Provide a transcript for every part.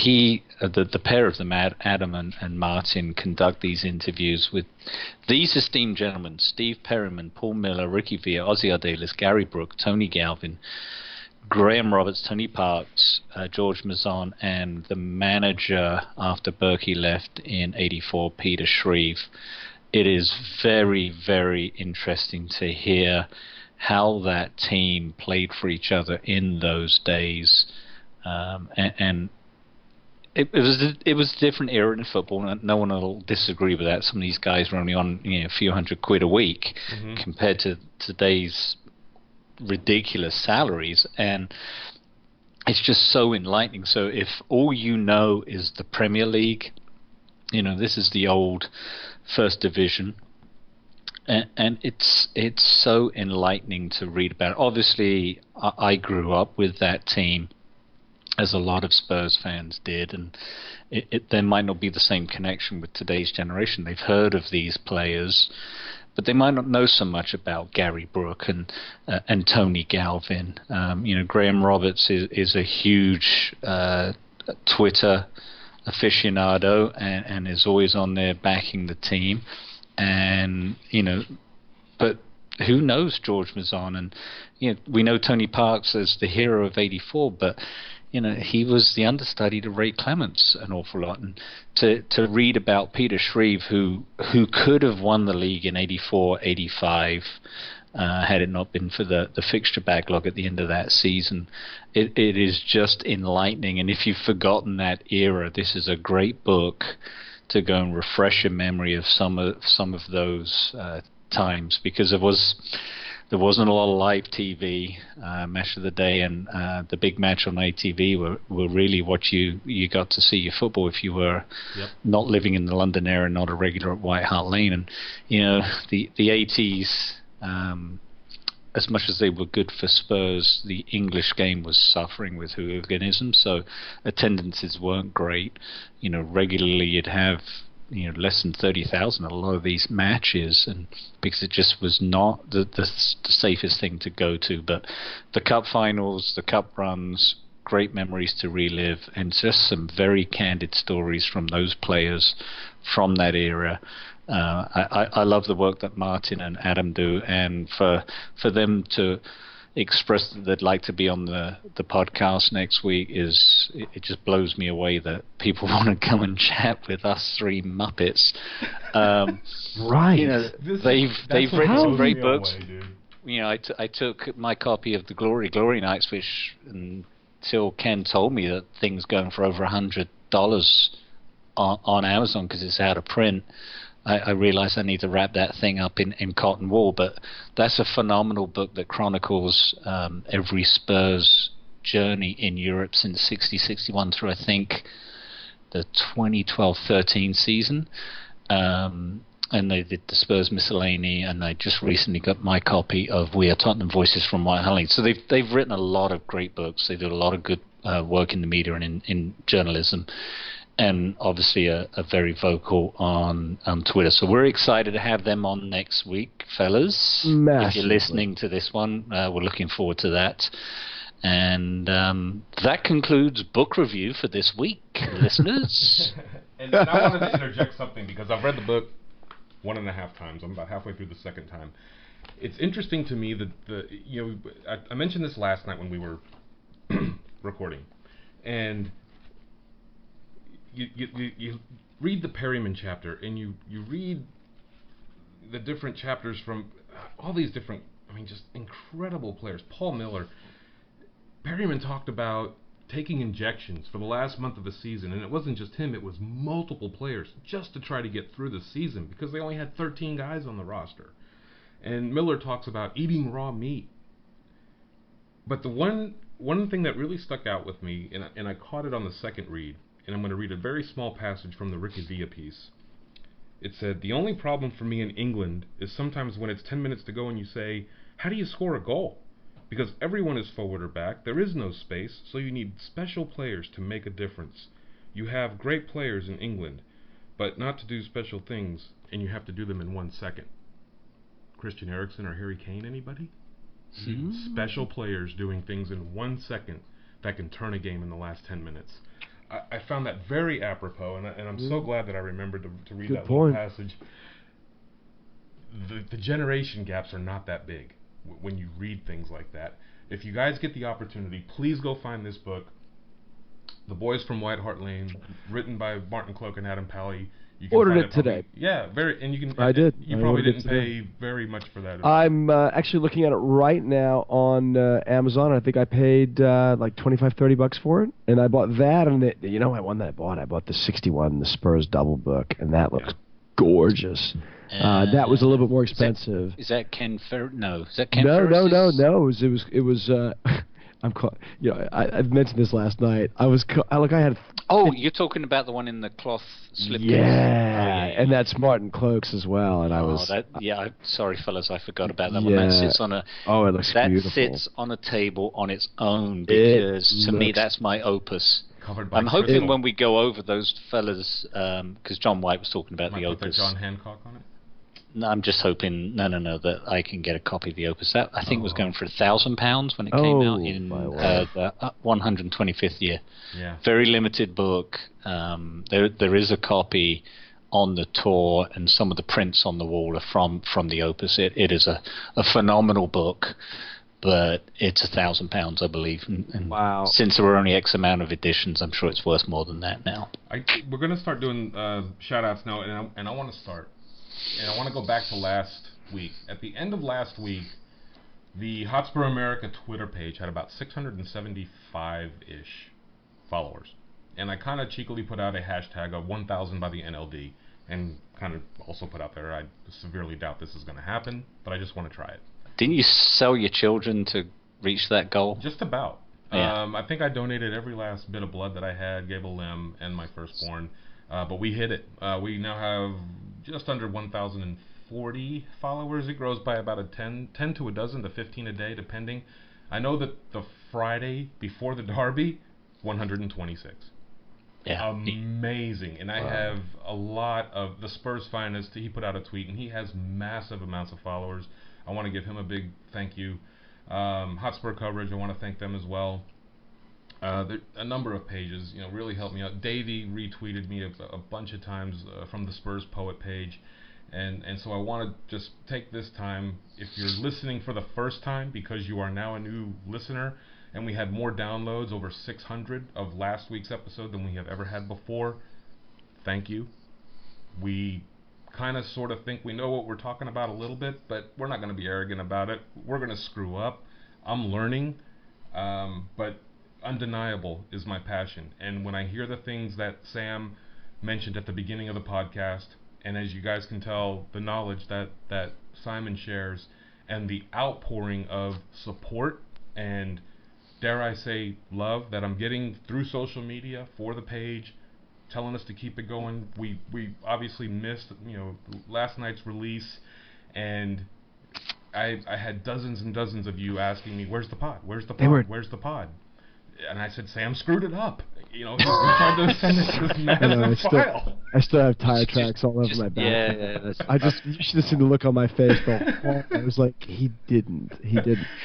the pair of them, Adam and Martin, conduct these interviews with these esteemed gentlemen: Steve Perryman, Paul Miller, Ricky Villa, Ozzie Ardiles, Gary Brook, Tony Galvin, Graham Roberts, Tony Parks, George Mazon, and the manager after Berkey left in '84, Peter Shreve. It is very, very interesting to hear how that team played for each other in those days, and it was a different era in football, and no one will disagree with that. Some of these guys were only on a few $100 a week compared to today's ridiculous salaries, and it's just so enlightening. So if all you know is the Premier League, this is the old First Division, and it's so enlightening to read about. Obviously, I grew up with that team, as a lot of Spurs fans did, and there might not be the same connection with today's generation. They've heard of these players, but they might not know so much about Gary Brook and Tony Galvin. Graham Roberts is a huge Twitter aficionado and is always on there backing the team. And but who knows George Mazon? And we know Tony Parks as the hero of '84, but he was the understudy to Ray Clements an awful lot. And to read about Peter Shreve, who could have won the league in '84, '85, had it not been for the fixture backlog at the end of that season, it is just enlightening. And if you've forgotten that era, this is a great book to go and refresh your memory of some of those times, because there wasn't a lot of live TV. Match of the Day and the big match on ATV were really what you got to see your football if you were not living in the London area, not a regular at White Hart Lane. And the 80s, as much as they were good for Spurs, the English game was suffering with hooliganism, so attendances weren't great. Regularly you'd have less than 30,000 at a lot of these matches, and because it just was not the safest thing to go to. But the cup finals, the cup runs, great memories to relive, and just some very candid stories from those players from that era. I love the work that Martin and Adam do, and for them to express that they'd like to be on the podcast next week it just blows me away that people want to come and chat with us three Muppets. Right. They've written some great books. I took my copy of the Glory Nights, which until Ken told me that thing's going for over $100 on Amazon because it's out of print. I realized I need to wrap that thing up in cotton wool, but that's a phenomenal book that chronicles every Spurs journey in Europe since 60-61 through, I think, the 2012-13 season. And they did the Spurs Miscellany, and I just recently got my copy of We Are Tottenham Voices from White Hart Lane. So they've written a lot of great books. They do a lot of good work in the media and in journalism. And obviously are very vocal on Twitter. So we're excited to have them on next week, fellas. Massively. If you're listening to this one, we're looking forward to that. And that concludes book review for this week, listeners. And I wanted to interject something, because I've read the book 1.5 times. I'm about halfway through the second time. It's interesting to me that I mentioned this last night when we were recording, and you read the Perryman chapter, and you read the different chapters from all these different, just incredible players. Paul Miller. Perryman talked about taking injections for the last month of the season, and it wasn't just him, it was multiple players just to try to get through the season because they only had 13 guys on the roster. And Miller talks about eating raw meat. But the one thing that really stuck out with me, and I caught it on the second read, and I'm going to read a very small passage from the Ricky Villa piece. It said, "The only problem for me in England is sometimes when it's 10 minutes to go and you say, how do you score a goal? Because everyone is forward or back, there is no space, so you need special players to make a difference. You have great players in England, but not to do special things, and you have to do them in 1 second." Christian Eriksen or Harry Kane, anybody? Special players doing things in 1 second that can turn a game in the last 10 minutes. I found that very apropos, and I'm so glad that I remembered to read that point. little passage. The generation gaps are not that big when you read things like that. If you guys get the opportunity, please go find this book, The Boys from White Hart Lane, written by Martin Cloake and Adam Powley. You can Ordered find it today. Yeah, and you can. I did. You I probably ordered it didn't today. pay very much for that. I'm actually looking at it right now on Amazon. I think I paid like $25-30 for it, and I bought that. And one that I bought the 61, the Spurs double book, and that looks gorgeous. That was a little bit more expensive. Is that Ken Ferris? No, is that Ken No, Ferris? no. It was. I've mentioned this last night. I had. Oh, you're talking about the one in the cloth slip. Yeah, and that's Martin Cloake's as well. And I was. Sorry, fellas, I forgot about that one. That sits on a. Oh, it looks beautiful. That sits on a table on its own because to me that's my opus. Covered by I'm hoping when we go over those fellas, because John White was talking about the opus. Put John Hancock on it. No, I'm just hoping. No, that I can get a copy of the opus. That I think was going for £1,000 when it came out in the 125th year. Yeah. Very limited book. There is a copy on the tour, and some of the prints on the wall are from the opus. It is a phenomenal book, but it's £1,000, I believe. And wow! Since there were only X amount of editions, I'm sure it's worth more than that now. We're gonna start doing shout-outs now, and I want to start. And I want to go back to last week. At the end of last week, the Hotspur America Twitter page had about 675-ish followers. And I kind of cheekily put out a hashtag of 1,000 by the NLD, and kind of also put out there, I severely doubt this is going to happen, but I just want to try it. Didn't you sell your children to reach that goal? Just about. Yeah. I think I donated every last bit of blood that I had, gave a limb, and my firstborn. But we hit it. We now have just under 1,040 followers. It grows by about 10 to a dozen to 15 a day, depending. I know that the Friday before the Derby, 126. Yeah. Amazing. And I have a lot of the Spurs finest. He put out a tweet, and he has massive amounts of followers. I want to give him a big thank you. Hotspur Coverage, I want to thank them as well. A number of pages, really helped me out. Davey retweeted me a bunch of times from the Spurs Poet page, and so I want to just take this time, if you're listening for the first time, because you are now a new listener, and we had more downloads, over 600 of last week's episode than we have ever had before. Thank you. We kind of sort of think we know what we're talking about a little bit, but we're not going to be arrogant about it. We're going to screw up. I'm learning, but undeniable is my passion. And when I hear the things that Sam mentioned at the beginning of the podcast, and as you guys can tell, the knowledge that Simon shares, and the outpouring of support and, dare I say, love that I'm getting through social media for the page, telling us to keep it going. We obviously missed last night's release, and I had dozens and dozens of you asking me, where's the pod? Where's the pod? Where's the pod? And I said, Sam screwed it up. He's trying to send us this massive file. I still have tire tracks all over my back. Yeah. You should have seen the look on my face. I was like, he didn't.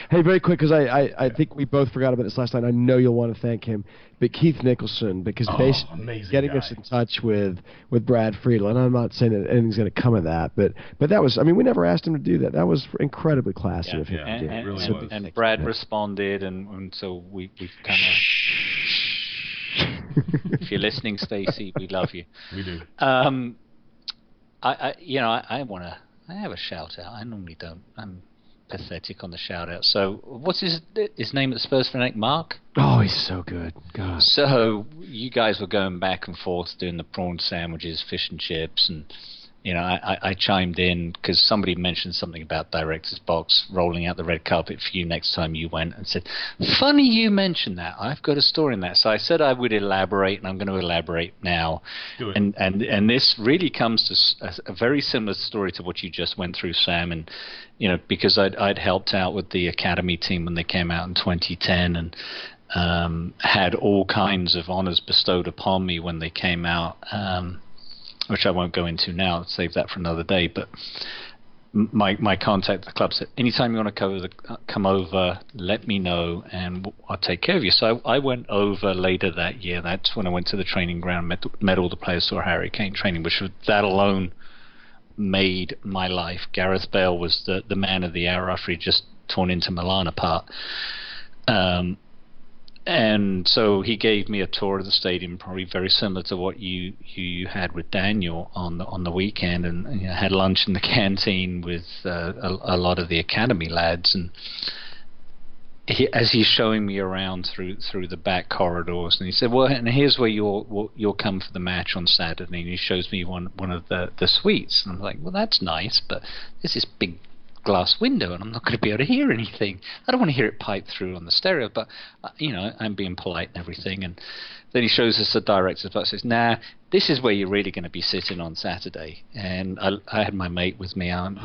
Hey, very quick, because I think we both forgot about this last night. I know you'll want to thank him. But Keith Nicholson, because basically getting us in touch with Brad Friedel, and I'm not saying that anything's going to come of that, but that was, we never asked him to do that. That was incredibly classy of him to do. It really was. And Brad responded, and so we've kind of... If you're listening, Stacey, we love you. We do. I have a shout out. I normally don't. I'm pathetic on the shout out. So what's his name at the Spurs fanatic? Mark? Oh, he's so good. God. So you guys were going back and forth doing the prawn sandwiches, fish and chips, and I chimed in because somebody mentioned something about director's box rolling out the red carpet for you next time you went, and said, funny you mentioned that. I've got a story in that. So I said I would elaborate, and I'm going to elaborate now. Do it. And this really comes to a very similar story to what you just went through, Sam. And because I'd helped out with the academy team when they came out in 2010, and had all kinds of honors bestowed upon me when they came out. Which I won't go into now, save that for another day. But my contact at the club said, anytime you want to come over, let me know, and I'll take care of you. So I went over later that year. That's when I went to the training ground, met all the players, saw Harry Kane training, which that alone made my life. Gareth Bale was the man of the hour after he'd just torn into Milan apart. And so he gave me a tour of the stadium, probably very similar to what you had with Daniel on the weekend, and had lunch in the canteen with a lot of the academy lads. And as he's showing me around through the back corridors, and he said, "Well, and here's where you'll come for the match on Saturday." And he shows me one of the suites, and I'm like, "Well, that's nice, but there's this big glass window and I'm not going to be able to hear anything. I don't want to hear it pipe through on the stereo, but I'm being polite and everything." And then he shows us the director's box, says, "Nah, this is where you're really going to be sitting on Saturday." And I had my mate with me, and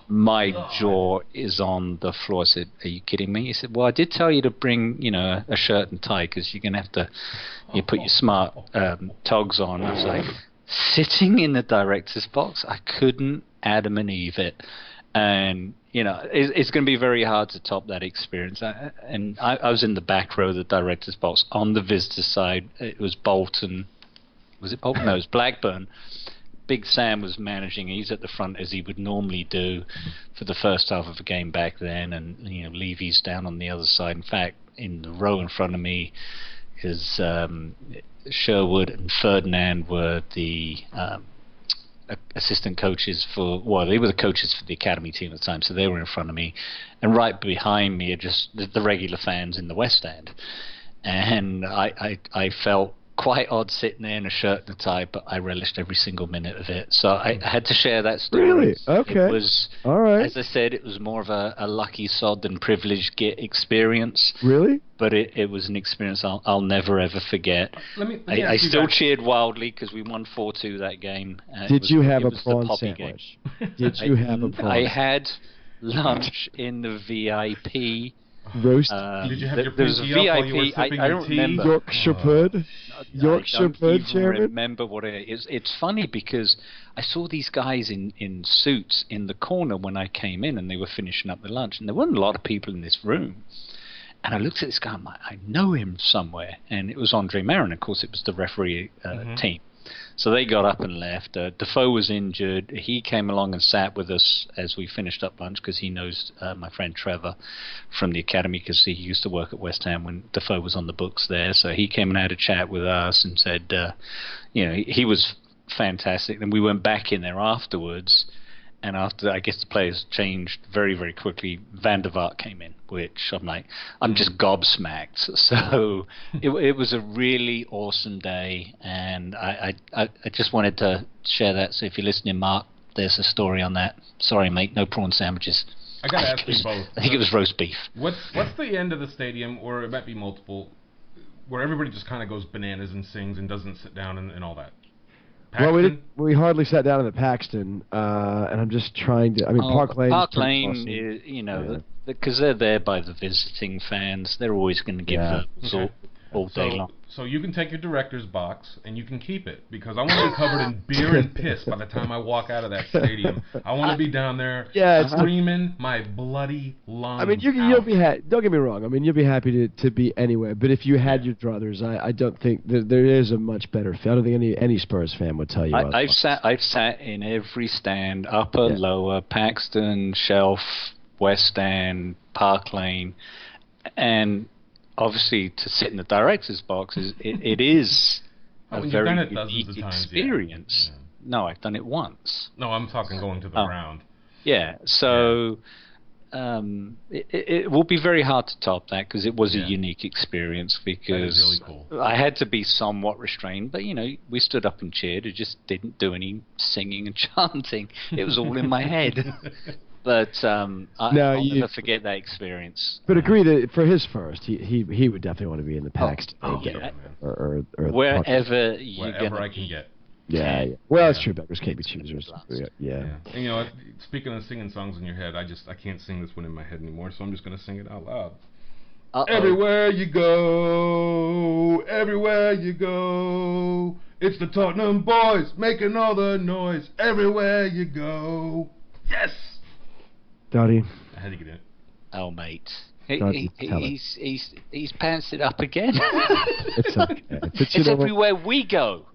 my jaw is on the floor. I said, "Are you kidding me?" He said, "Well, I did tell you to bring a shirt and tie, because you're going to have to put your smart togs on." I was like, sitting in the director's box, I couldn't Adam and Eve it. And it's going to be very hard to top that experience. I was in the back row of the director's box. On the visitor side, it was Bolton. Was it Bolton? No, it was Blackburn. Big Sam was managing. He's at the front, as he would normally do for the first half of a game back then, and Levy's down on the other side. In fact, in the row in front of me is Sherwood and Ferdinand were the assistant coaches they were the coaches for the academy team at the time, so they were in front of me, and right behind me are just the regular fans in the West Stand. And I felt quite odd sitting there in a shirt and a tie, but I relished every single minute of it. So I had to share that story. Really? Okay. It was, all right. As I said, it was more of a lucky sod than privileged experience. Really? But it was an experience I'll never ever forget. I still cheered wildly because we won 4-2 that game. Did you have a prawn sandwich? Did you have a prawn? I had lunch in the VIP. Roast. Did you have your there was a VIP. I don't remember. Yorkshire Pud. Yorkshire Pud, Chairman. I remember what it is. It's funny because I saw these guys in suits in the corner when I came in, and they were finishing up the lunch, and there weren't a lot of people in this room. And I looked at this guy, I'm like, I know him somewhere. And it was Andre Marin. Of course, it was the referee team. So they got up and left. Defoe was injured. He came along and sat with us as we finished up lunch, because he knows my friend Trevor from the academy, because he used to work at West Ham when Defoe was on the books there. So he came and had a chat with us and said, he was fantastic. Then we went back in there afterwards. And after, I guess the players changed very, very quickly. Van der Vaart came in, which I'm just gobsmacked. So it was a really awesome day, and I just wanted to share that. So if you're listening, Mark, there's a story on that. Sorry, mate, no prawn sandwiches. I got to ask you both. I think it was roast beef. What's the end of the stadium, or it might be multiple, where everybody just kind of goes bananas and sings and doesn't sit down and all that? Paxton? Well, we hardly sat down at the Paxton, and I'm just trying to. I mean, Park Lane. Park Lane is, because they're there by the visiting fans. They're always going to give them all day long. So you can take your director's box and you can keep it, because I want to be covered in beer and piss by the time I walk out of that stadium. I want to be down there screaming my bloody lungs. I mean, you'll be don't get me wrong. I mean, you'll be happy to be anywhere. But if you had your druthers, I don't think there is a much better feel. I don't think any Spurs fan would tell you. I've sat in every stand, upper, lower, Paxton, Shelf, West Stand, Park Lane, and obviously to sit in the director's box it is a very unique experience. No, I've done it once. No, I'm talking going to the ground. Yeah, so it will be very hard to top that, because it was a unique experience, because really cool. I had to be somewhat restrained, but we stood up and cheered. It just didn't do any singing and chanting. It was all in my head. But I'll never forget that experience. But agree that for his first, he would definitely want to be in the Paxton or wherever I can get. Yeah. Well, that's true. Beggars can't be choosers. Yeah. And speaking of singing songs in your head, I can't sing this one in my head anymore, so I'm just gonna sing it out loud. Everywhere you go, it's the Tottenham boys making all the noise. Everywhere you go. Yes. Dottie. I had to get in. Oh, mate. Dottie, He's pantsed it up again. It's okay. It's everywhere we go.